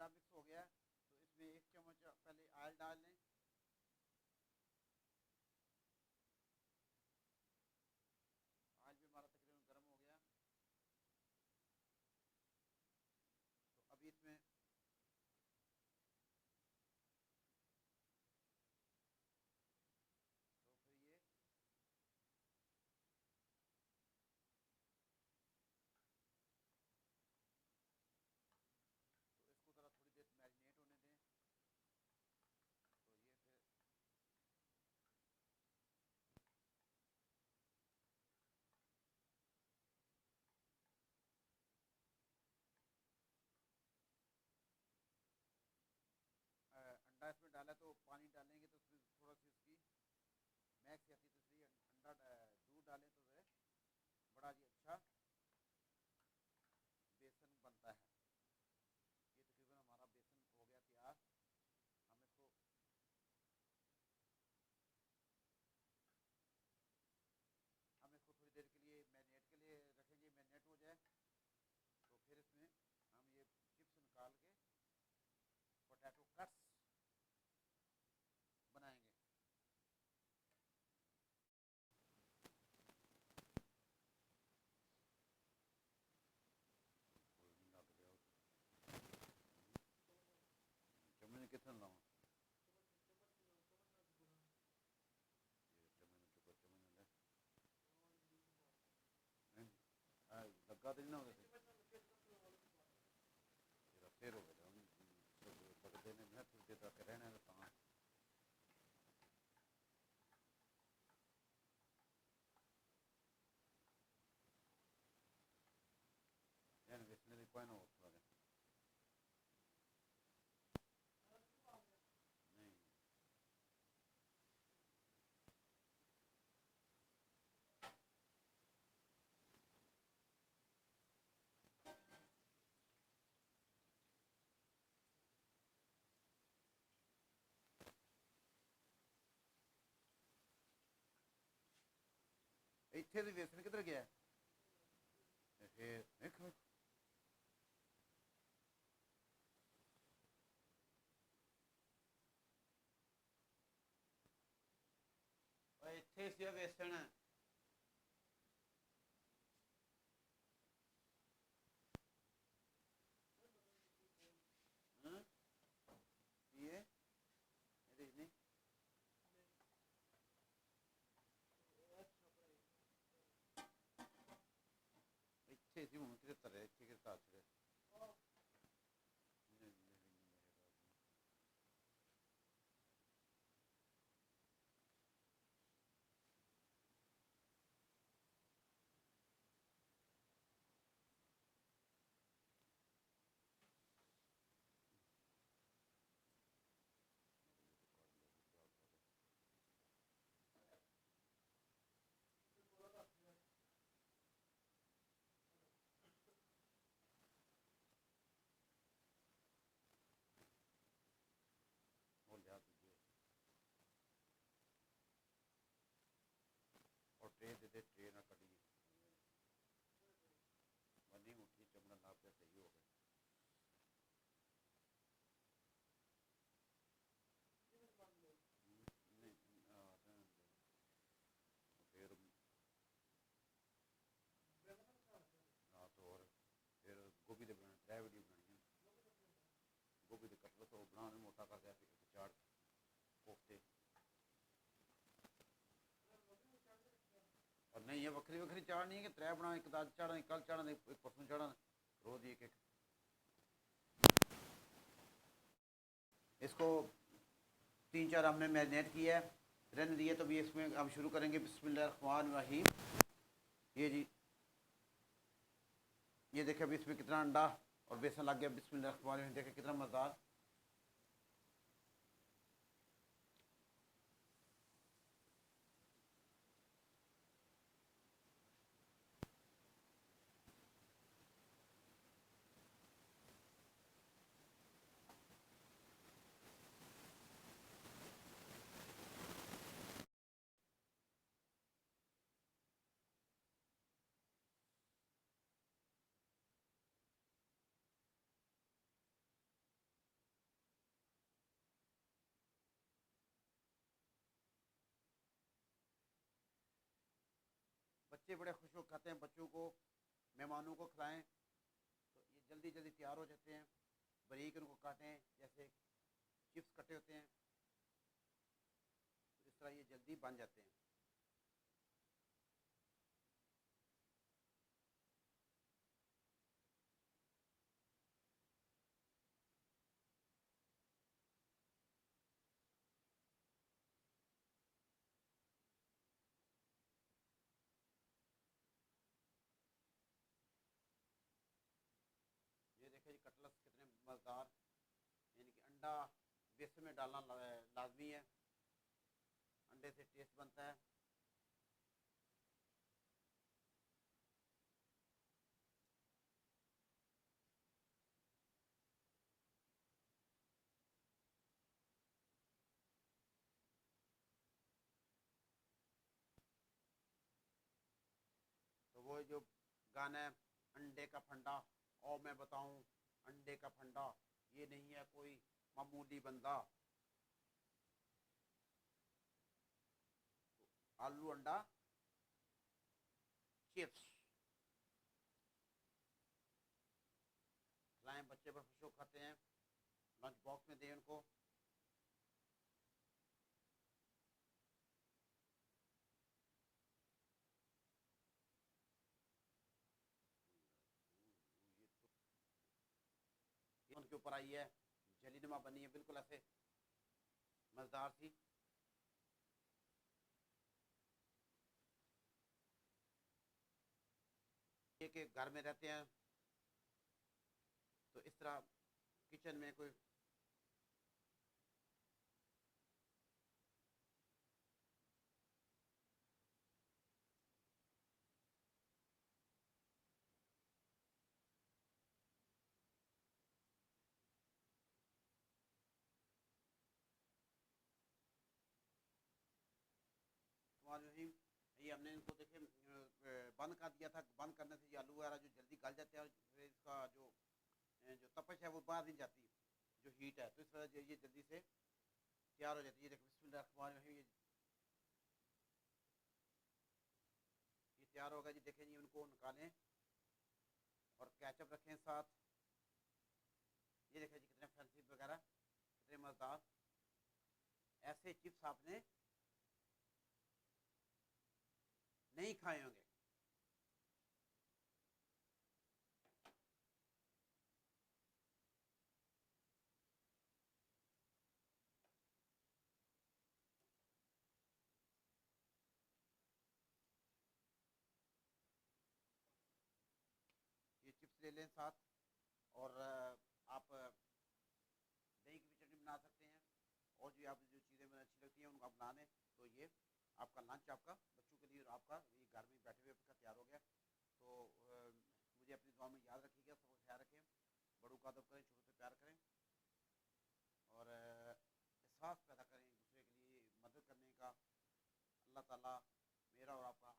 अंडा मिक्स हो गया, तो इसमें 1 चम्मच पहले ऑयल डाल लें। ऑयल भी हमारा तकरीबन गर्म हो गया, तो अभी इसमें तो फिर ये तो इसको ज़रा थोड़ी देर मैरिनेट होने दें। तो ये फिर अंडा इसमें डाला, तो पानी डालेंगे तो उसमें थोड़ा सी उसकी मैक्स आती है, तो इसलिए अंडा दूध डालें तो जो है बड़ा जी अच्छा बेसन बनता है। ये तकरीबन हमारा बेसन हो गया तैयार। हम इसको हम इसको थोड़ी देर के लिए मैरिनेट के लिए रखेंगे, मैरिनेट हो जाए तो फिर इसमें हम ये चिप्स निकाल के पोटैटो कट्स बनाएंगे। चम्मच कितना लाऊं? लगा तो नहीं ना होगा तेरा शेर हो गया लगते ने मैं थोड़ी देर तक रहना है तो यानी इसने कोई ना हो थोड़ा नहीं। ਇੱਥੇ ਦੇ ਵੇਸਣ ਕਿੱਧਰ ਗਿਆ? ਇਹ ਦੇਖੋ ਓਏ ਇੱਥੇ ਸੀ ਵੇਸਣ। ਹਾਂ ਇਹ ਇਹਦੇ ਨਹੀਂ ਇੱਥੇ ਸੀ ਹੁਣ ਕਿਤੇ ਤਰੇ ਇੱਥੇ ਕਿਤੇ ਤਾਸ ਰਿਹਾ। ਉਹ ਲਿਆ ਦੂਜੇ और ट्रे दे दे, ट्रे ना कटी बनी उठी चमड़ा नाप के सही हो गए। फिर हाँ तो और फिर गोभी दे बनाने त्रै वीडियो बनानी गोभी दे कटल तो बनाने मोटा कर दिया फिर चाड़ कोफ्ते और नहीं ये वक्री वक्री चाड़ नहीं है कि त्रै बना एक अज चाड़ा कल चाड़ा एक परसों चाड़ा रोज एक एक। इसको 3-4 हमने मैरिनेट किया है, रहने दिए, तो भी इसमें हम शुरू करेंगे बिस्मिल्लाहिर्रहमानिर्रहीम। ये जी ये देखें अभी इसमें कितना अंडा और बेसन लग गया। बिस्मिल्लाहिर्रहमानिर्रहीम देखें कितना मज़ेदार। बच्चे बड़े खुश हो खाते हैं, बच्चों को मेहमानों को खिलाएं तो ये जल्दी जल्दी तैयार हो जाते हैं। बारीक उनको काटें जैसे चिप्स कटे होते हैं, तो इस तरह ये जल्दी बन जाते हैं। ये देखिए जी कटलस कितने मज़ेदार, यानी कि अंडा बेसन में डालना लाजमी है, अंडे से टेस्ट बनता है। तो वो जो गाना है अंडे का फंडा, और मैं बताऊं अंडे का फंडा, ये नहीं है कोई मामूली बंदा। आलू अंडा चिप्स खिलाएं, बच्चे बड़े खुश हो खाते हैं, लंच बॉक्स में दें उनको। ये उनके ऊपर आई है, जलीनुमा बनी है बिल्कुल ऐसे मज़ेदार सी। ये कि घर में रहते हैं तो इस तरह किचन में कोई रहीम, ये हमने इनको देखे बंद कर दिया था। बंद करने से ये आलू वगैरह जो जल्दी गल जाते हैं और फिर इसका जो जो तपश है वो बाहर नहीं जाती, जो हीट है, तो इस वजह से ये जल्दी से तैयार हो जाती है। देखिए बिस्मिल्लाह, ये तैयार होगा जी। देखें जी उनको निकालें और कैचअप रखें साथ। ये देखें जी कितने फैंसी वगैरह, कितने मज़ेदार। ऐसे चिप्स आपने नहीं खाए होंगे। ये चिप्स ले लें साथ, और आप दही की भी चटनी बना सकते हैं, और जो आप जो चीज़ें मुझे अच्छी लगती हैं उनको आप बना लें। तो ये आपका लंच आपका बच्चों के लिए और आपका ये घर में बैठे हुए आपका तैयार हो गया। तो मुझे अपनी दुआ में याद रखिएगा, सबका ख्याल रखें, बड़ों का अदब करें, छोटों से प्यार करें, और एहसास पैदा करें एक दूसरे के लिए मदद करने का। अल्लाह ताला मेरा और आपका